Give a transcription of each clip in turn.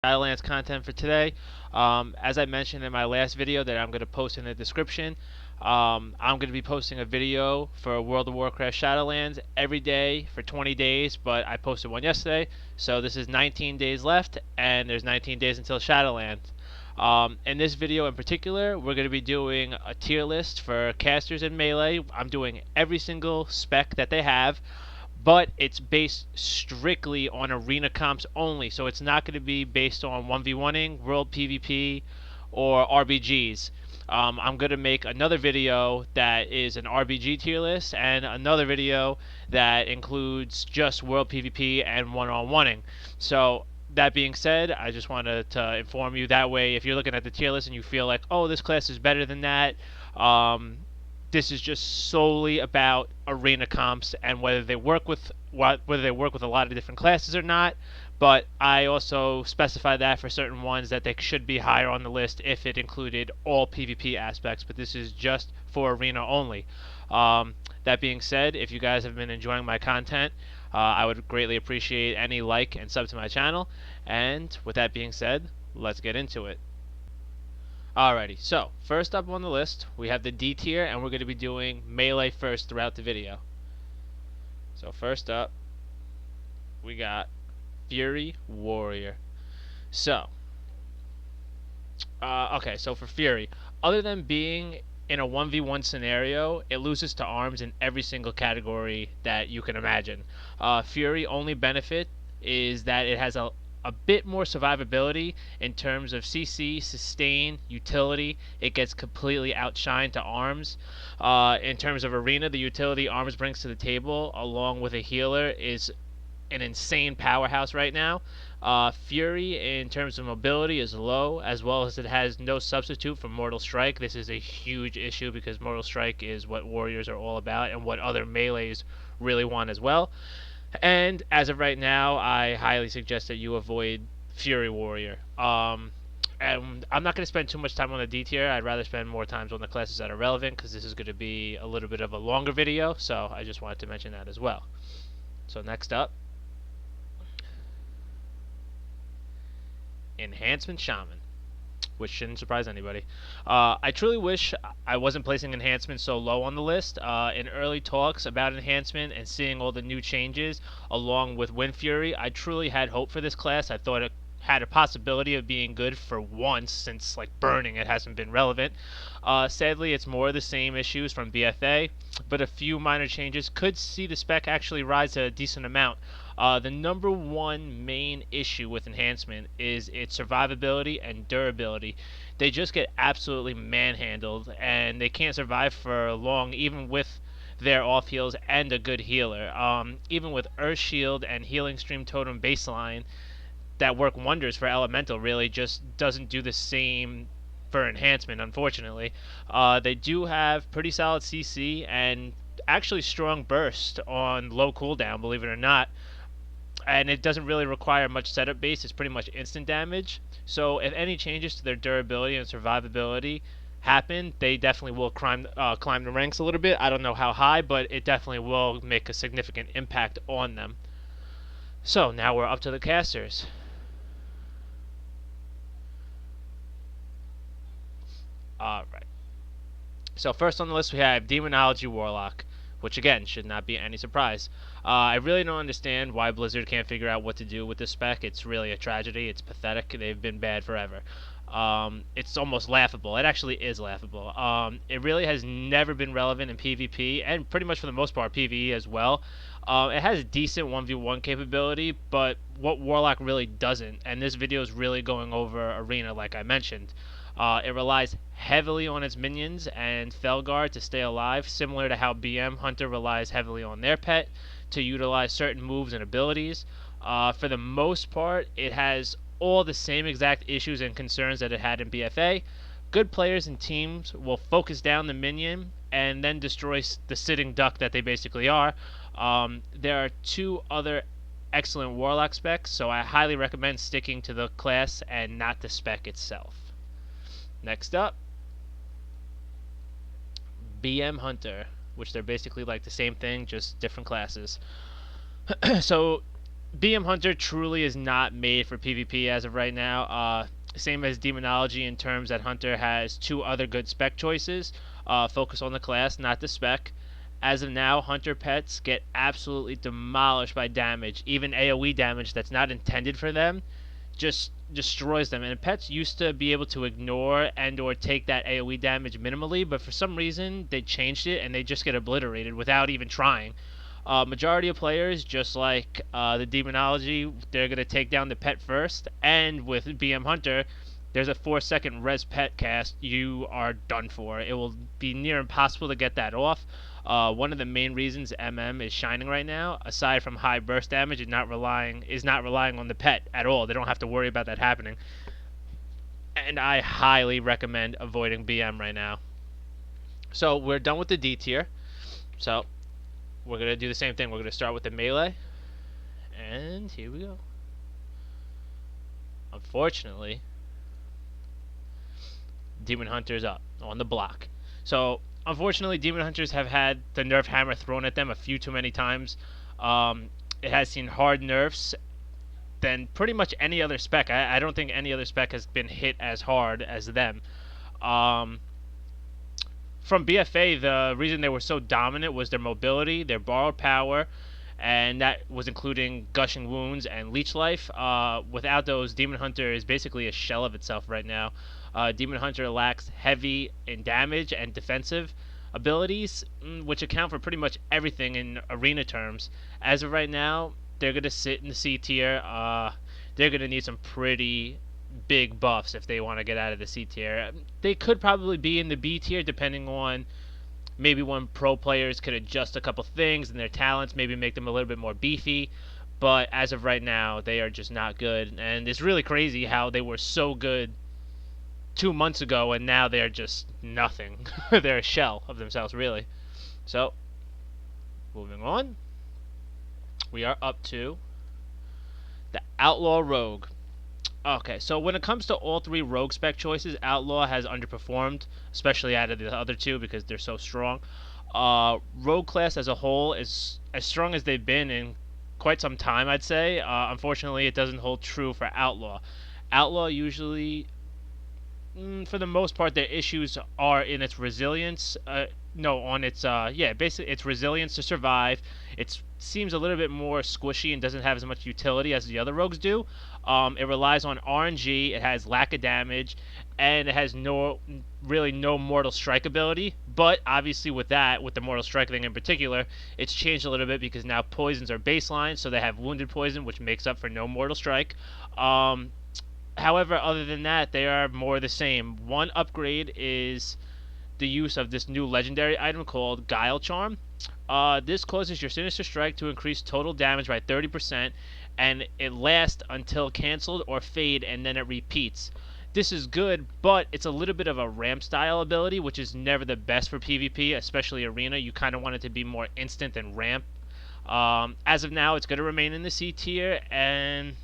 Shadowlands content for today. As I mentioned in my last video that I'm going to post in the description, I'm going to be posting a video for World of Warcraft Shadowlands every day for 20 days, but I posted one yesterday, so this is 19 days left, and there's 19 days until Shadowlands. In this video in particular, we're going to be doing a tier list for casters in Melee. I'm doing every single spec that they have, but it's based strictly on arena comps only. So it's not going to be based on 1v1ing, world PvP, or RBGs. I'm going to make another video that is an RBG tier list and another video that includes just world PvP and one-on-oneing. So that being said, I just wanted to inform you that way if you're looking at the tier list and you feel like, oh, this class is better than that, this is just solely about arena comps and whether they work with a lot of different classes or not. But I also specify that for certain ones that they should be higher on the list if it included all PvP aspects. But this is just for arena only. That being said, if you guys have been enjoying my content, I would greatly appreciate any like and sub to my channel. And with that being said, let's get into it. Alrighty, so first up on the list we have the D tier, and we're going to be doing Melee first throughout the video. So first up we got Fury Warrior. So okay, so for Fury, other than being in a 1v1 scenario, it loses to arms in every single category that you can imagine. Fury only benefit is that it has a bit more survivability in terms of CC, sustain, utility. It gets completely outshined to arms. In terms of arena, the utility arms brings to the table, along with a healer, is an insane powerhouse right now. Fury, in terms of mobility, is low, as well as it has no substitute for Mortal Strike. This is a huge issue because Mortal Strike is what warriors are all about and what other melees really want as well. And as of right now, I highly suggest that you avoid Fury Warrior. And I'm not going to spend too much time on the D tier. I'd rather spend more time on the classes that are relevant because this is going to be a little bit of a longer video. So I just wanted to mention that as well. So next up, Enhancement Shaman, which shouldn't surprise anybody. I truly wish I wasn't placing Enhancement so low on the list. In early talks about Enhancement and seeing all the new changes along with Wind Fury, I truly had hope for this class. I thought it had a possibility of being good for once, since like burning it hasn't been relevant. Sadly, it's more of the same issues from BFA, but a few minor changes could see the spec actually rise a decent amount. The number one main issue with Enhancement is its survivability and durability. They just get absolutely manhandled, and they can't survive for long, even with their off heals and a good healer. Even with Earth Shield and Healing Stream Totem baseline that work wonders for Elemental, really just doesn't do the same for Enhancement, unfortunately. They do have pretty solid CC and actually strong burst on low cooldown, believe it or not, and it doesn't really require much setup base. It's pretty much instant damage. So if any changes to their durability and survivability happen, they definitely will climb the ranks a little bit. I don't know how high, but it definitely will make a significant impact on them. So now we're up to the casters. Alright. So first on the list we have Demonology Warlock, which again should not be any surprise. I really don't understand why Blizzard can't figure out what to do with this spec. It's really a tragedy. It's pathetic. They've been bad forever. It's almost laughable. It actually is laughable. It really has never been relevant in PvP, and pretty much for the most part PvE as well. It has decent 1v1 capability, but what Warlock really doesn't, and this video is really going over Arena like I mentioned. It relies heavily on its minions and Felguard to stay alive, similar to how BM Hunter relies heavily on their pet to utilize certain moves and abilities. For the most part, it has all the same exact issues and concerns that it had in BFA. Good players and teams will focus down the minion and then destroy the sitting duck that they basically are. There are two other excellent Warlock specs, so I highly recommend sticking to the class and not the spec itself. Next up, BM Hunter, which they're basically like the same thing, just different classes. So BM Hunter truly is not made for PvP as of right now. Same as Demonology in terms that Hunter has two other good spec choices. Focus on the class, not the spec. As of now, Hunter pets get absolutely demolished by damage. Even AoE damage that's not intended for them just destroys them. And pets used to be able to ignore and or take that AoE damage minimally, but for some reason they changed it and they just get obliterated without even trying. Majority of players, just like the Demonology, they're going to take down the pet first, and with BM Hunter, there's a 4-second res pet cast, you are done for. It will be near impossible to get that off. One of the main reasons MM is shining right now, aside from high burst damage, is not relying on the pet at all. They don't have to worry about that happening. And I highly recommend avoiding BM right now. So we're done with the D tier. So we're going to do the same thing. We're going to start with the melee. And here we go. Unfortunately, Demon Hunter's up on the block. So, unfortunately, Demon Hunters have had the nerf hammer thrown at them a few too many times. It has seen hard nerfs than pretty much any other spec. I don't think any other spec has been hit as hard as them. From BFA, the reason they were so dominant was their mobility, their borrowed power, and that was including gushing wounds and leech life. Without those, Demon Hunter is basically a shell of itself right now. Demon Hunter lacks heavy in damage and defensive abilities, which account for pretty much everything in arena terms. As of right now, they're going to sit in the C tier. They're going to need some pretty big buffs if they want to get out of the C tier. They could probably be in the B tier depending on maybe when pro players could adjust a couple things and their talents, maybe make them a little bit more beefy. But as of right now, they are just not good. And it's really crazy how they were so good 2 months ago and now they're just nothing. They're a shell of themselves, really. So, moving on. We are up to the Outlaw Rogue. Okay, so when it comes to all three rogue spec choices, Outlaw has underperformed, especially out of the other two because they're so strong. Rogue class as a whole is as strong as they've been in quite some time, I'd say. Unfortunately, it doesn't hold true for Outlaw. Outlaw usually, for the most part, their issues are in its resilience. Basically its resilience to survive. It seems a little bit more squishy and doesn't have as much utility as the other rogues do. It relies on RNG. It has lack of damage, and it has really no mortal strike ability. But obviously, with the mortal strike thing in particular, it's changed a little bit because now poisons are baseline, so they have wounded poison, which makes up for no mortal strike. However, other than that, they are more the same. One upgrade is the use of this new legendary item called Guile Charm. This causes your Sinister Strike to increase total damage by 30%, and it lasts until cancelled or fade, and then it repeats. This is good, but it's a little bit of a ramp style ability, which is never the best for PvP, especially Arena. You kind of want it to be more instant than ramp. As of now, it's going to remain in the C tier, and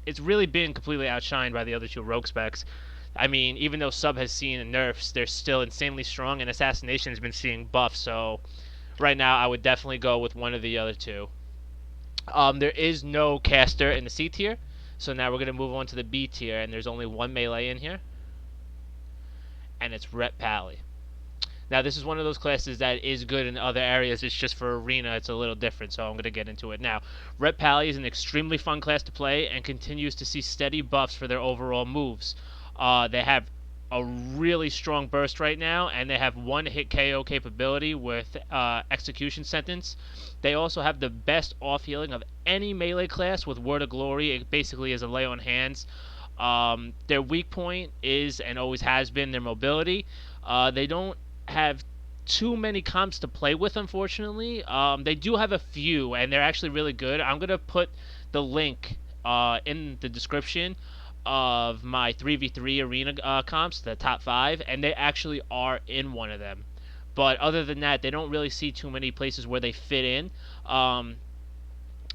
it's really been completely outshined by the other two rogue specs. I mean, even though Sub has seen nerfs, they're still insanely strong, and Assassination has been seeing buffs, so right now I would definitely go with one of the other two. There is no caster in the C tier, so now we're going to move on to the B tier, and there's only one melee in here, and it's Rep Pally. Now, this is one of those classes that is good in other areas. It's just for Arena, it's a little different, so I'm going to get into it now. Rep Pally is an extremely fun class to play and continues to see steady buffs for their overall moves. They have a really strong burst right now, and they have one-hit KO capability with Execution Sentence. They also have the best off-healing of any melee class with Word of Glory. It basically is a lay on hands. Their weak point is, and always has been, their mobility. They don't have too many comps to play with, unfortunately. They do have a few, and they're actually really good. I'm going to put the link in the description of my 3v3 arena comps, the top 5, and they actually are in one of them. But other than that, they don't really see too many places where they fit in.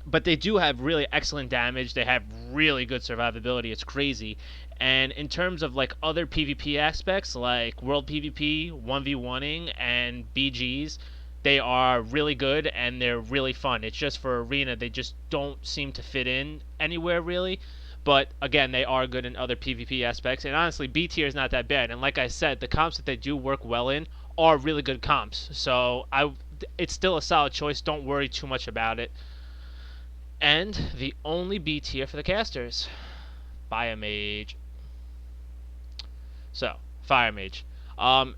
But they do have really excellent damage. They have really good survivability. It's crazy. And in terms of like other PvP aspects, like World PvP, 1v1ing, and BGs, they are really good and they're really fun. It's just for arena, they just don't seem to fit in anywhere really. But again, they are good in other PvP aspects. And honestly, B tier is not that bad. And like I said, the comps that they do work well in are really good comps. So it's still a solid choice. Don't worry too much about it. And the only B tier for the casters, Fire Mage. So, Fire Mage.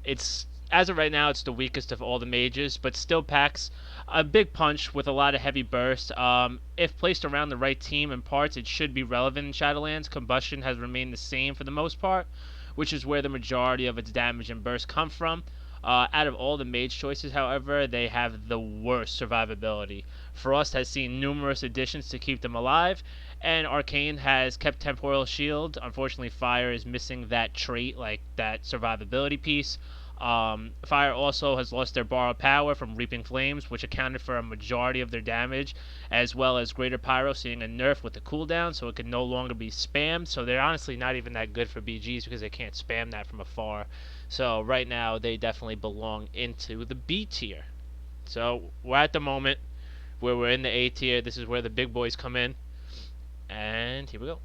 It's as of right now, it's the weakest of all the mages, but still packs a big punch with a lot of heavy burst. If placed around the right team and parts, it should be relevant in Shadowlands. Combustion has remained the same for the most part, which is where the majority of its damage and burst come from. Out of all the mage choices, however, they have the worst survivability. Frost has seen numerous additions to keep them alive, and Arcane has kept Temporal Shield. Unfortunately, Fire is missing that trait, like that survivability piece. Fire also has lost their borrowed power from Reaping Flames, which accounted for a majority of their damage, as well as Greater Pyro seeing a nerf with the cooldown, so it can no longer be spammed. So they're honestly not even that good for BGs because they can't spam that from afar. So right now they definitely belong into the B tier. So we're at the moment where we're in the A tier. This is where the big boys come in. And here we go.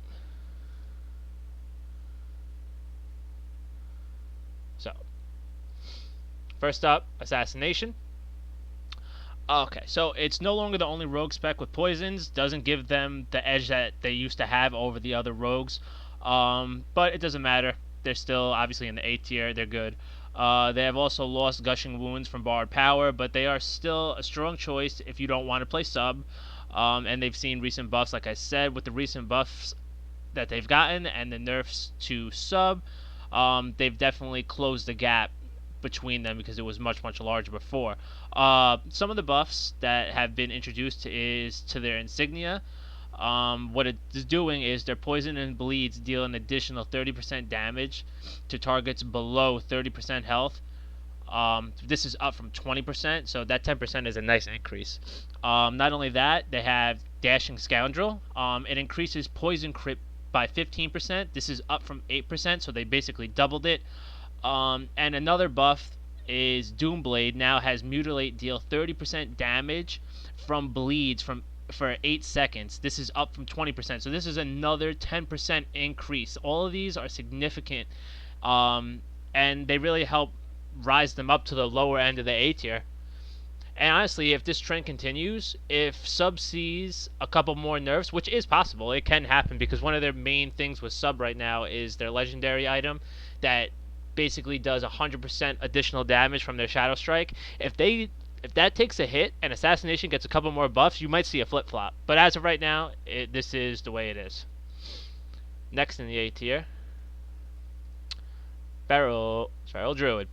So, first up, Assassination. Okay, so it's no longer the only rogue spec with poisons. Doesn't give them the edge that they used to have over the other rogues. But it doesn't matter. They're still obviously in the A tier. They're good. They have also lost Gushing Wounds from borrowed power, but they are still a strong choice if you don't want to play sub. And they've seen recent buffs, like I said, with the recent buffs that they've gotten and the nerfs to sub. They've definitely closed the gap between them because it was much larger before. Some of the buffs that have been introduced is to their insignia. What it's doing is their poison and bleeds deal an additional 30% damage to targets below 30% health. This is up from 20%, so that 10% is a nice increase. Not only that, they have Dashing Scoundrel. It increases poison crit by 15%. This is up from 8%, so they basically doubled it. And another buff is Doomblade now has Mutilate deal 30% damage from bleeds for 8 seconds. This is up from 20%. So this is another 10% increase. All of these are significant, and they really help rise them up to the lower end of the A tier. And honestly, if this trend continues, if sub sees a couple more nerfs, which is possible, it can happen because one of their main things with sub right now is their legendary item that basically does 100% additional damage from their Shadow Strike. If that takes a hit and Assassination gets a couple more buffs, you might see a flip-flop. But as of right now, this is the way it is. Next in the A tier, Feral Druid.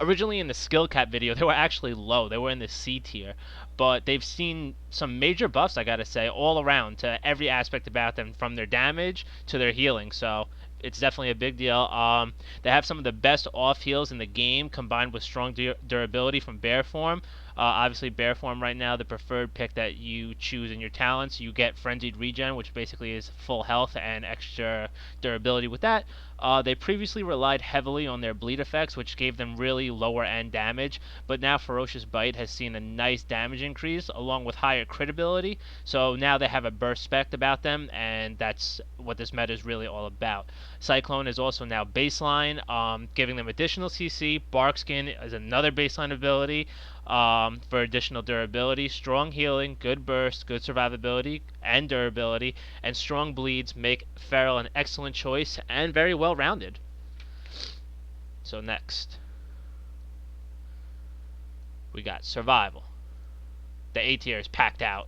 Originally in the skill cap video, they were actually low. They were in the C tier. But they've seen some major buffs, I gotta say, all around to every aspect about them, from their damage to their healing. So it's definitely a big deal. They have some of the best off heals in the game, combined with strong durability from Bear Form. Obviously, Bear Form right now, the preferred pick that you choose in your talents. You get Frenzied Regen, which basically is full health and extra durability with that. They previously relied heavily on their bleed effects, which gave them really lower end damage, but now Ferocious Bite has seen a nice damage increase along with higher crit ability. So now they have a burst spec about them, and that's what this meta is really all about. Cyclone is also now baseline, giving them additional CC. Barkskin is another baseline ability for additional durability. Strong healing, good burst, good survivability, and durability, and strong bleeds make Feral an excellent choice and very well rounded. So next, we got Survival. The A tier is packed out.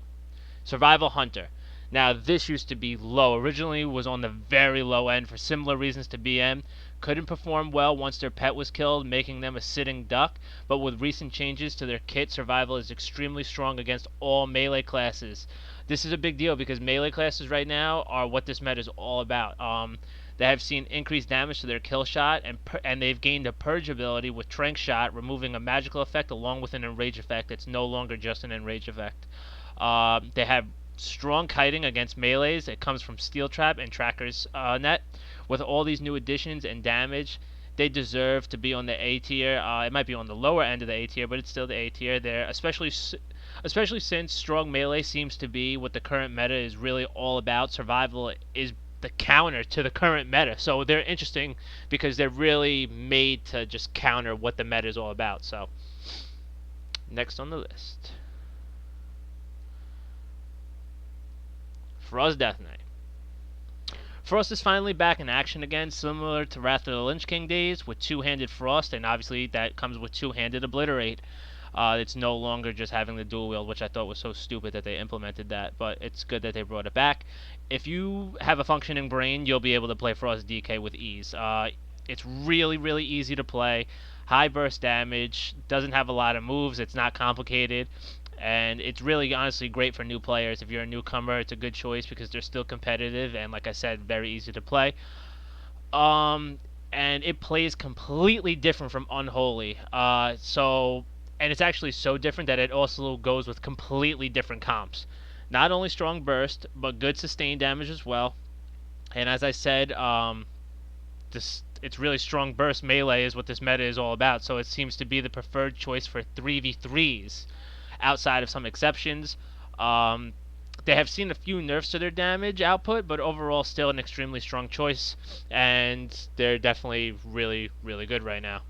Survival Hunter. Now, this used to be low. Originally was on the very low end for similar reasons to BM. Couldn't perform well once their pet was killed, making them a sitting duck. But with recent changes to their kit, Survival is extremely strong against all melee classes. This is a big deal because melee classes right now are what this meta is all about. They have seen increased damage to their kill shot, and they've gained a purge ability with Trank Shot, removing a magical effect along with an enrage effect. It's no longer just an enrage effect. They have strong kiting against melees. It comes from Steel Trap and Tracker's Net. With all these new additions and damage, they deserve to be on the A tier. It might be on the lower end of the A tier, but it's still the A tier. They're especially since strong melee seems to be what the current meta is really all about. Survival is the counter to the current meta, so they're interesting because they're really made to just counter what the meta is all about. So next on the list, Frost Death Knight. Frost is finally back in action again, similar to Wrath of the Lich King days, with two-handed Frost, and obviously that comes with two-handed Obliterate. It's no longer just having the dual wield, which I thought was so stupid that they implemented that, but it's good that they brought it back. If you have a functioning brain, you'll be able to play Frost DK with ease. It's really, really easy to play. High burst damage, doesn't have a lot of moves, it's not complicated, and it's really honestly great for new players. If you're a newcomer, it's a good choice because they're still competitive and, like I said, very easy to play. And it plays completely different from Unholy. And it's actually so different that it also goes with completely different comps. Not only strong burst, but good sustained damage as well. And as I said, it's really strong burst melee is what this meta is all about. So it seems to be the preferred choice for 3v3s, outside of some exceptions. They have seen a few nerfs to their damage output, but overall still an extremely strong choice, and they're definitely really, really good right now.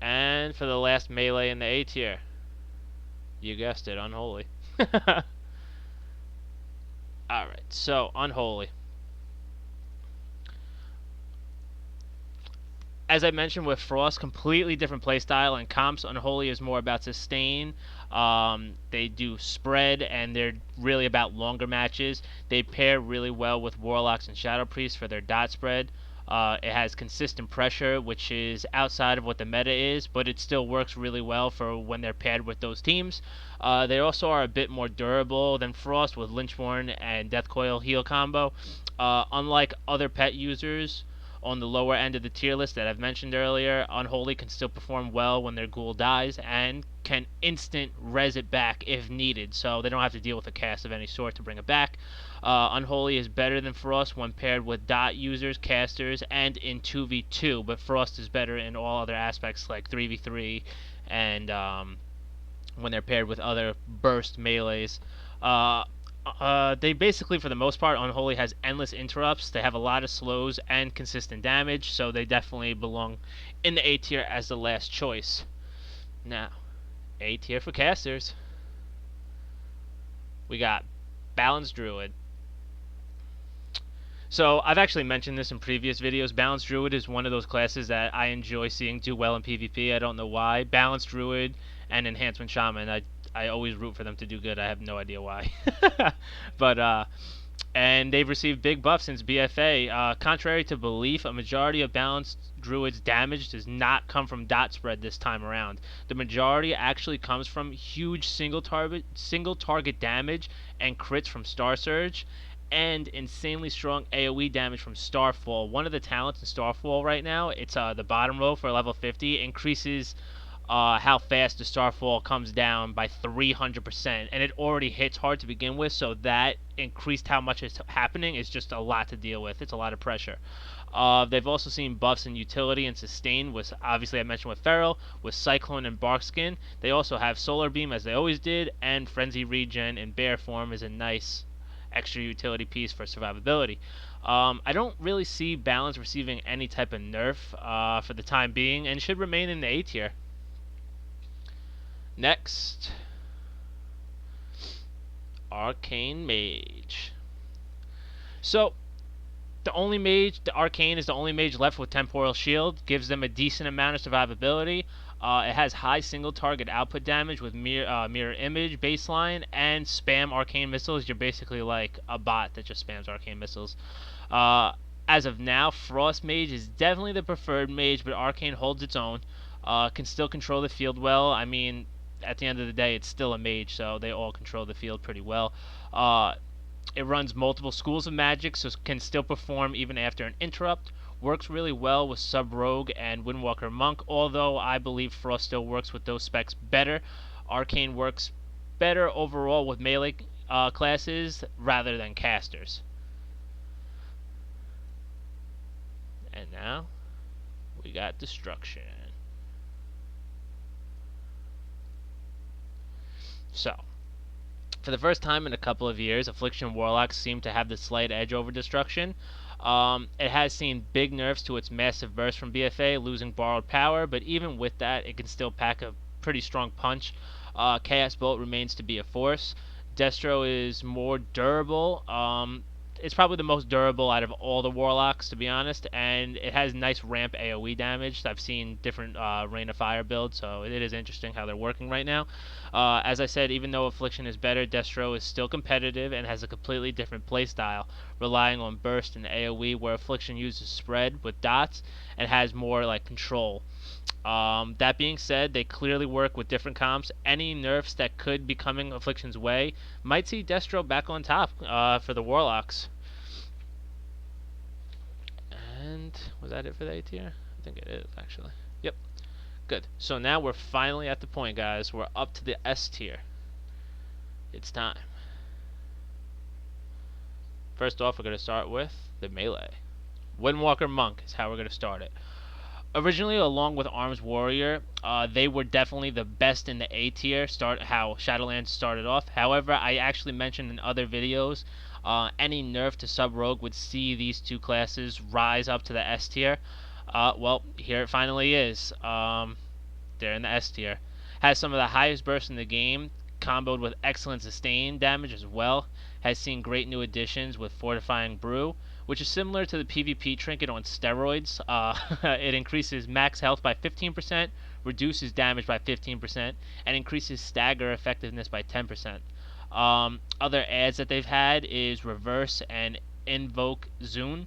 And for the last melee in the A tier, you guessed it, Unholy. Alright, so Unholy. As I mentioned with Frost, completely different playstyle and comps. Unholy is more about sustain. They do spread, and they're really about longer matches. They pair really well with Warlocks and Shadow Priests for their dot spread. It has consistent pressure, which is outside of what the meta is, but it still works really well for when they're paired with those teams. They also are a bit more durable than Frost with Lynchborn and Deathcoil heal combo. Unlike other pet users on the lower end of the tier list that I've mentioned earlier, Unholy can still perform well when their ghoul dies and can instant res it back if needed, so they don't have to deal with a cast of any sort to bring it back. Unholy is better than Frost when paired with dot users, casters, and in 2v2, but Frost is better in all other aspects like 3v3 and when they're paired with other burst melees. They basically, for the most part, Unholy has endless interrupts. They have a lot of slows and consistent damage, so they definitely belong in the A tier as the last choice. Now, A tier for casters. We got Balanced Druid. So, I've actually mentioned this in previous videos. Balanced Druid is one of those classes that I enjoy seeing do well in PvP. I don't know why. Balanced Druid and Enhancement Shaman, I always root for them to do good. I have no idea why. But, and they've received big buffs since BFA. Contrary to belief, a majority of Balanced Druid's damage does not come from dot spread this time around. The majority actually comes from huge single target damage and crits from Star Surge, and insanely strong AoE damage from Starfall. One of the talents in Starfall right now, it's the bottom row for level 50, increases how fast the Starfall comes down by 300%, and it already hits hard to begin with, so that increased how much is happening is just a lot to deal with. It's a lot of pressure. They've also seen buffs in utility and sustain, with obviously I mentioned with Feral, with Cyclone and Barkskin. They also have Solar Beam as they always did, and Frenzy Regen in bear form is a nice extra utility piece for survivability. I don't really see Balance receiving any type of nerf for the time being, and should remain in the A tier. Next, Arcane Mage. So, the Arcane is the only mage left with Temporal Shield, gives them a decent amount of survivability. It has high single target output damage with mirror image baseline and spam arcane missiles. You're basically like a bot that just spams arcane missiles. As of now, Frost Mage is definitely the preferred mage, but Arcane holds its own. Can still control the field well. I mean, at the end of the day, it's still a mage, so they all control the field pretty well. It runs multiple schools of magic, so can still perform even after an interrupt. Works really well with Sub Rogue and Windwalker Monk, although I believe Frost still works with those specs better. Arcane works better overall with melee classes rather than casters. And now, we got Destruction. So, for the first time in a couple of years, Affliction Warlocks seem to have the slight edge over Destruction. It has seen big nerfs to its massive burst from BFA, losing borrowed power, but even with that, it can still pack a pretty strong punch. Chaos Bolt remains to be a force. Destro is more durable. It's probably the most durable out of all the Warlocks, to be honest, and it has nice ramp AoE damage. I've seen different Rain of Fire builds, so it is interesting how they're working right now. As I said, even though Affliction is better, Destro is still competitive and has a completely different playstyle, relying on burst and AoE, where Affliction uses spread with dots and has more like control. That being said, they clearly work with different comps. Any nerfs that could be coming Affliction's way might see Destro back on top for the Warlocks. And was that it for the A tier? I think it is, actually. Yep. Good. So now we're finally at the point, guys. We're up to the S tier. It's time. First off, we're going to start with the melee. Windwalker Monk is how we're going to start it. Originally, along with Arms Warrior, they were definitely the best in the A tier, how Shadowlands started off. However, I actually mentioned in other videos, any nerf to Sub-Rogue would see these two classes rise up to the S tier. Well, here it finally is. They're in the S tier. Has some of the highest bursts in the game, comboed with excellent sustain damage as well. Has seen great new additions with Fortifying Brew, which is similar to the PvP trinket on steroids. It increases max health by 15%, reduces damage by 15%, and increases stagger effectiveness by 10%. Other adds that they've had is Reverse and Invoke Zune.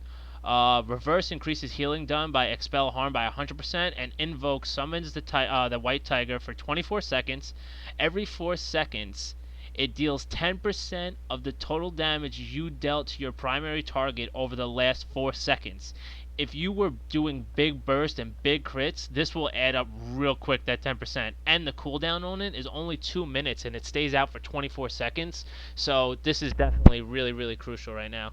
Reverse increases healing done by Expel Harm by 100%, and Invoke summons the White Tiger for 24 seconds. Every 4 seconds, it deals 10% of the total damage you dealt to your primary target over the last 4 seconds. If you were doing big burst and big crits, this will add up real quick, that 10%. And the cooldown on it is only 2 minutes, and it stays out for 24 seconds. So this is definitely really, really crucial right now.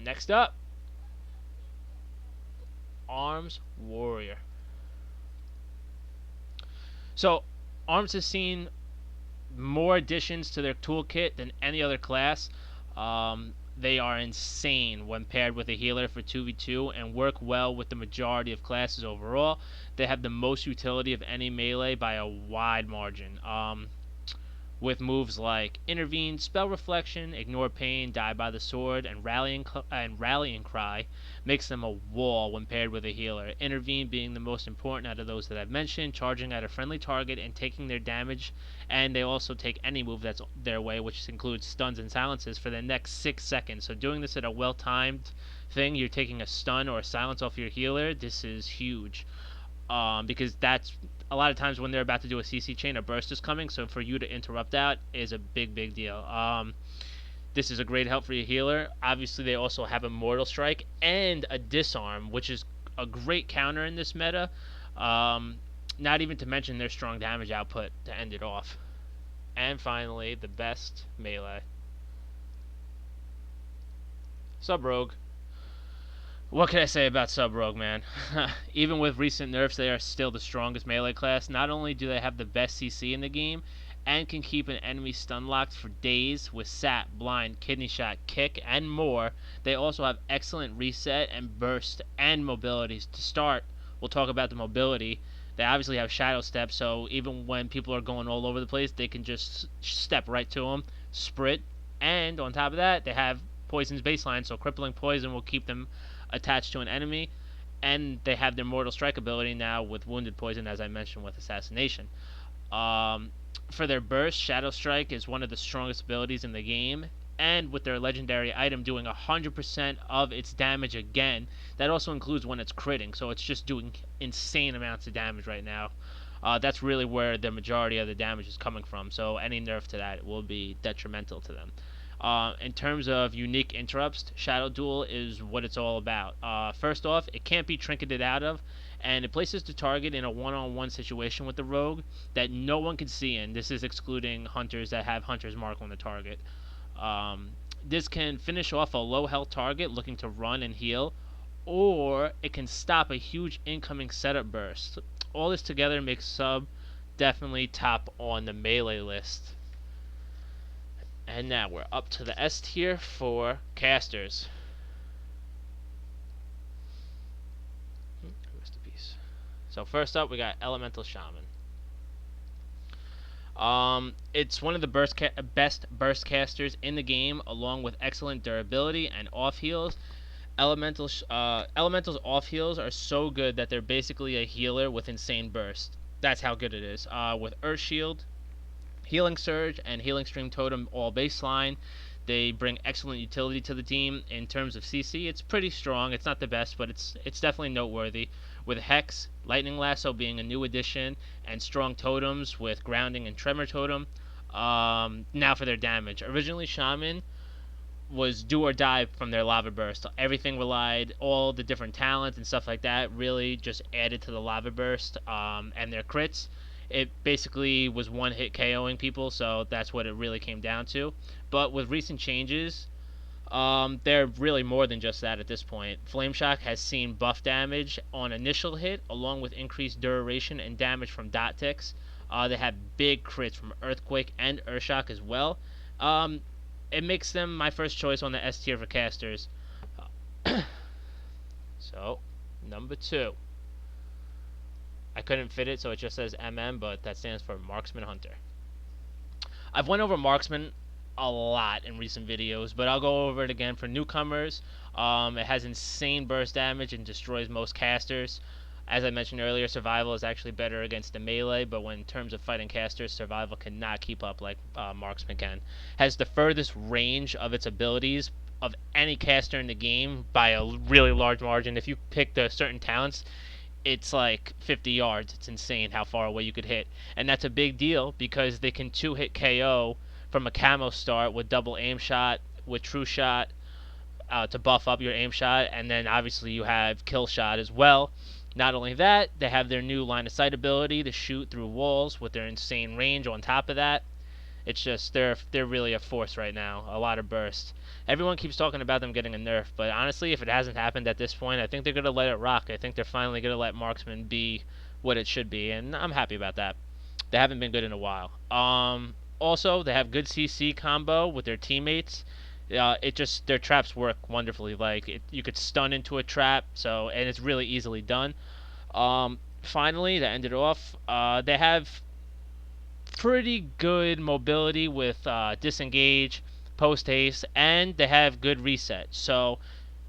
Next up, Arms Warrior. So, Arms has seen more additions to their toolkit than any other class. They are insane when paired with a healer for 2v2 and work well with the majority of classes overall. They have the most utility of any melee by a wide margin. With moves like Intervene, Spell Reflection, Ignore Pain, Die by the Sword, and Rallying Cry, makes them a wall when paired with a healer. Intervene being the most important out of those that I've mentioned, charging at a friendly target and taking their damage, and they also take any move that's their way, which includes stuns and silences, for the next 6 seconds. So doing this at a well-timed thing, you're taking a stun or a silence off your healer, this is huge. Because that's a lot of times when they're about to do a CC chain, a burst is coming, so for you to interrupt that is a big, big deal. This is a great help for your healer. Obviously, they also have a Mortal Strike and a Disarm, which is a great counter in this meta. Not even to mention their strong damage output to end it off. And finally, the best melee. Sub-Rogue. What can I say about Sub-Rogue, man? Even with recent nerfs, they are still the strongest melee class. Not only do they have the best CC in the game, and can keep an enemy stun locked for days with Sap, Blind, Kidney Shot, Kick, and more, they also have excellent reset and burst and mobilities. To start, we'll talk about the mobility. They obviously have Shadow Step, so even when people are going all over the place, they can just step right to them, sprint, and on top of that, they have Poison's baseline, so Crippling Poison will keep them attached to an enemy, and they have their Mortal Strike ability now with Wounded Poison, as I mentioned with Assassination. For their burst, Shadow Strike is one of the strongest abilities in the game, and with their legendary item doing 100% of its damage again, that also includes when it's critting, so it's just doing insane amounts of damage right now. That's really where the majority of the damage is coming from, so any nerf to that will be detrimental to them. In terms of unique interrupts, Shadow Duel is what it's all about. First off, it can't be trinketed out of, and it places the target in a one-on-one situation with the rogue that no one can see in. This is excluding hunters that have Hunter's Mark on the target. This can finish off a low health target looking to run and heal, or it can stop a huge incoming setup burst. All this together makes sub definitely top on the melee list. And now we're up to the S tier for casters. Rest in peace. So first up, we got Elemental Shaman. It's one of the best burst casters in the game, along with excellent durability and off heals. Elemental's off heals are so good that they're basically a healer with insane burst. That's how good it is. With Earth Shield, Healing Surge, and Healing Stream Totem all baseline, they bring excellent utility to the team. In terms of CC, it's pretty strong. It's not the best, but it's definitely noteworthy. With Hex, Lightning Lasso being a new addition, and strong totems with Grounding and Tremor Totem. Now for their damage. Originally, Shaman was do or die from their lava burst. Everything relied, all the different talents and stuff like that really just added to the lava burst, and their crits. It basically was one hit KOing people, so that's what it really came down to. But with recent changes, they're really more than just that at this point. Flame Shock has seen buff damage on initial hit, along with increased duration and damage from dot ticks. They have big crits from Earthquake and Earthshock as well. It makes them my first choice on the S tier for casters. So, number 2. I couldn't fit it, so it just says MM, but that stands for Marksman Hunter. I've went over Marksman a lot in recent videos, but I'll go over it again for newcomers. It has insane burst damage and destroys most casters. As I mentioned earlier, survival is actually better against the melee, but when in terms of fighting casters, survival cannot keep up like Marksman can. Has the furthest range of its abilities of any caster in the game by a really large margin. If you pick the certain talents, it's like 50 yards. It's insane how far away you could hit. And that's a big deal because they can 2-hit KO from a camo start with double aim shot, with true shot, to buff up your aim shot, and then obviously you have kill shot as well. Not only that, they have their new line of sight ability to shoot through walls with their insane range on top of that. It's just they're really a force right now. A lot of burst. Everyone keeps talking about them getting a nerf, but honestly, if it hasn't happened at this point, I think they're gonna let it rock. I think they're finally gonna let Marksman be what it should be, and I'm happy about that. They haven't been good in a while. Also, they have good CC combo with their teammates. It just their traps work wonderfully. You could stun into a trap, and it's really easily done. Finally, to end it off, they have pretty good mobility with disengage, post haste, and they have good reset. So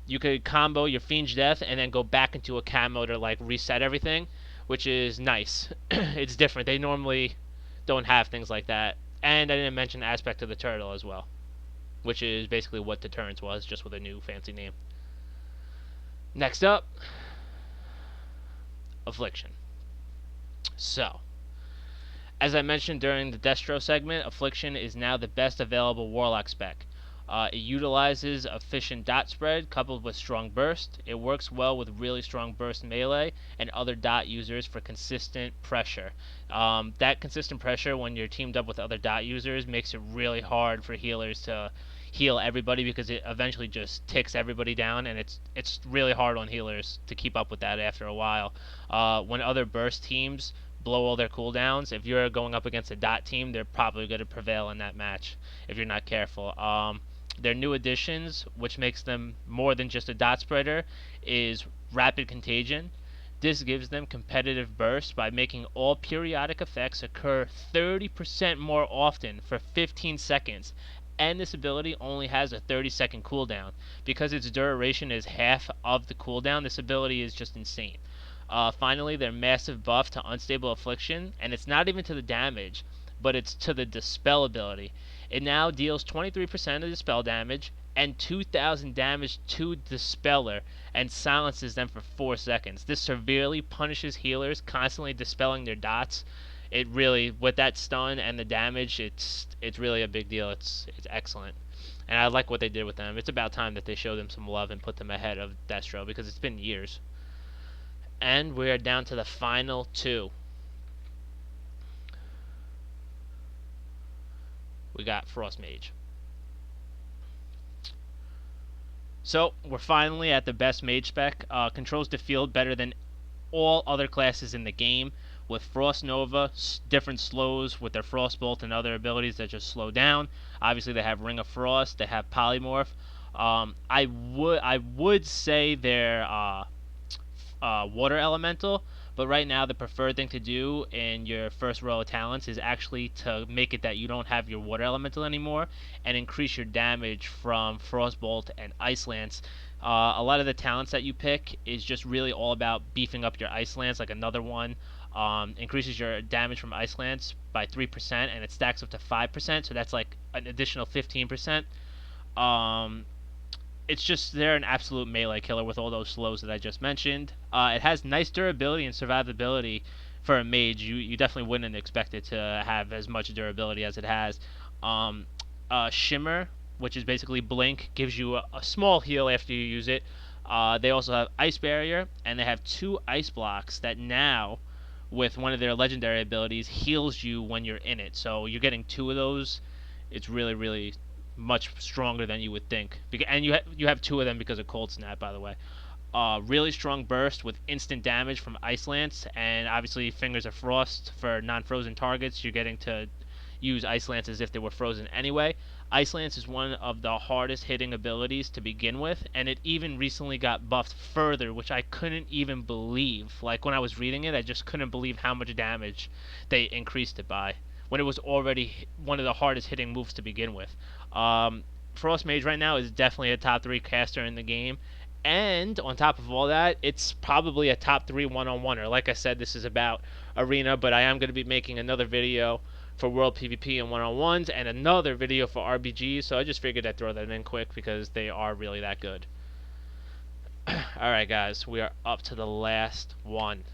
you could combo your Fiend's Death and then go back into a camo to reset everything, which is nice. It's different. They normally don't have things like that. And I didn't mention Aspect of the Turtle as well, which is basically what Deterrence was, just with a new fancy name. Next up, Affliction. So, as I mentioned during the Destro segment, Affliction is now the best available Warlock spec. It utilizes efficient dot spread coupled with strong burst. It works well with really strong burst melee and other dot users for consistent pressure. That consistent pressure when you're teamed up with other dot users makes it really hard for healers to heal everybody because it eventually just ticks everybody down, and it's really hard on healers to keep up with that after a while. When other burst teams blow all their cooldowns, if you're going up against a dot team, they're probably going to prevail in that match if you're not careful. Their new additions, which makes them more than just a dot spreader, is Rapid Contagion. This gives them competitive burst by making all periodic effects occur 30% more often for 15 seconds. And this ability only has a 30-second cooldown. Because its duration is half of the cooldown, this ability is just insane. Finally, their massive buff to Unstable Affliction, and it's not even to the damage, but it's to the Dispel ability. It now deals 23% of the spell damage and 2,000 damage to Dispeller and silences them for 4 seconds. This severely punishes healers constantly dispelling their dots. It really, with that stun and the damage, it's really a big deal. It's excellent. And I like what they did with them. It's about time that they showed them some love and put them ahead of Destro because it's been years. And we are down to the final 2. We got Frost Mage. So we're finally at the best mage spec. Controls the field better than all other classes in the game. With Frost Nova, different slows with their Frostbolt and other abilities that just slow down. Obviously, they have Ring of Frost. They have Polymorph. I would say they're water elemental, but right now the preferred thing to do in your first row of talents is actually to make it that you don't have your water elemental anymore and increase your damage from Frostbolt and Ice Lance. A lot of the talents that you pick is just really all about beefing up your Ice Lance, like another one. Increases your damage from Ice Lance by 3%, and it stacks up to 5%, so that's like an additional 15%. Um, it's just they're an absolute melee killer with all those slows that I just mentioned. It has nice durability and survivability for a mage. You definitely wouldn't expect it to have as much durability as it has. Um, Shimmer, which is basically blink, gives you a small heal after you use it. They also have Ice Barrier, and they have 2 ice blocks that now, with one of their legendary abilities, heals you when you're in it. So you're getting 2 of those. It's really, really much stronger than you would think. And you have 2 of them because of Cold Snap, by the way. Really strong burst with instant damage from Ice Lance, and obviously Fingers of Frost for non-frozen targets. You're getting to use Ice Lance as if they were frozen anyway. Ice Lance is one of the hardest hitting abilities to begin with, and it even recently got buffed further, which I couldn't even believe. Like when I was reading it, I just couldn't believe how much damage they increased it by when it was already one of the hardest hitting moves to begin with. Frost Mage right now is definitely a top 3 caster in the game. And on top of all that, it's probably a top 3 one-on-oneer. Like I said, this is about Arena, but I am going to be making another video for World PvP and one-on-ones and another video for RBGs, so I just figured I'd throw that in quick because they are really that good. Alright guys, we are up to the last one.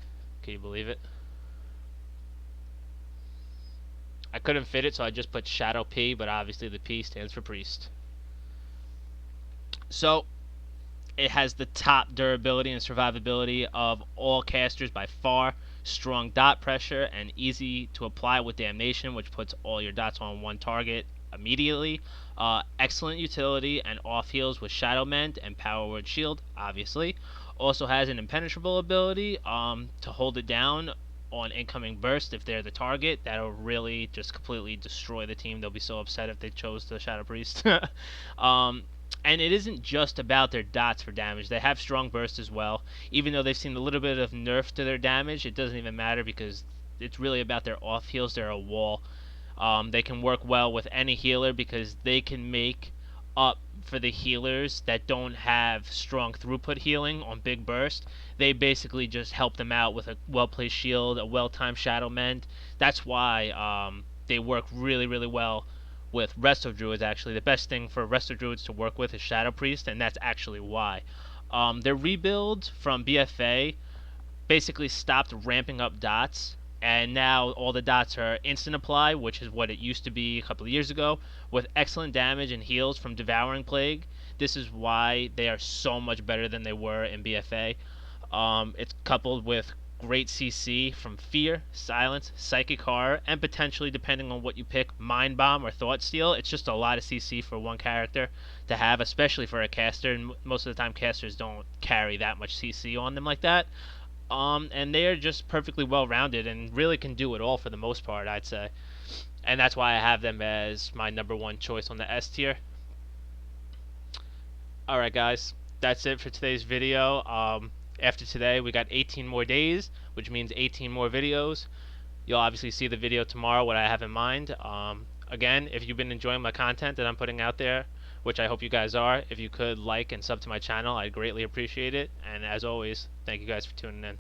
Can you believe it? I couldn't fit it, so I just put Shadow P, but obviously the P stands for Priest. So, it has the top durability and survivability of all casters by far. Strong dot pressure and easy to apply with damnation, which puts all your dots on one target immediately. Excellent utility and off heals with Shadow Mend and Power Word Shield, obviously. Also has an impenetrable ability to hold it down on incoming burst if they're the target. That'll really just completely destroy the team. They'll be so upset if they chose the Shadow Priest. And it isn't just about their dots for damage. They have strong burst as well. Even though they've seen a little bit of nerf to their damage, it doesn't even matter because it's really about their off heals. They're a wall. They can work well with any healer because they can make up for the healers that don't have strong throughput healing on big burst. They basically just help them out with a well-placed shield, a well-timed Shadow Mend. That's why they work really, really well with Resto Druids. Actually, the best thing for Resto Druids to work with is Shadow Priest, and that's actually why. Their rebuild from BFA basically stopped ramping up dots, and now all the dots are instant apply, which is what it used to be a couple of years ago, with excellent damage and heals from Devouring Plague. This is why they are so much better than they were in BFA. It's coupled with great CC from Fear, Silence, Psychic Horror, and potentially, depending on what you pick, Mind Bomb or Thought Steal. It's just a lot of CC for one character to have, especially for a caster, and most of the time casters don't carry that much CC on them like that. And they are just perfectly well-rounded and really can do it all for the most part, I'd say. And that's why I have them as my #1 choice on the S tier. Alright guys, that's it for today's video. After today, we got 18 more days, which means 18 more videos. You'll obviously see the video tomorrow, what I have in mind. Again, if you've been enjoying my content that I'm putting out there, which I hope you guys are, if you could like and sub to my channel, I'd greatly appreciate it. And as always, thank you guys for tuning in.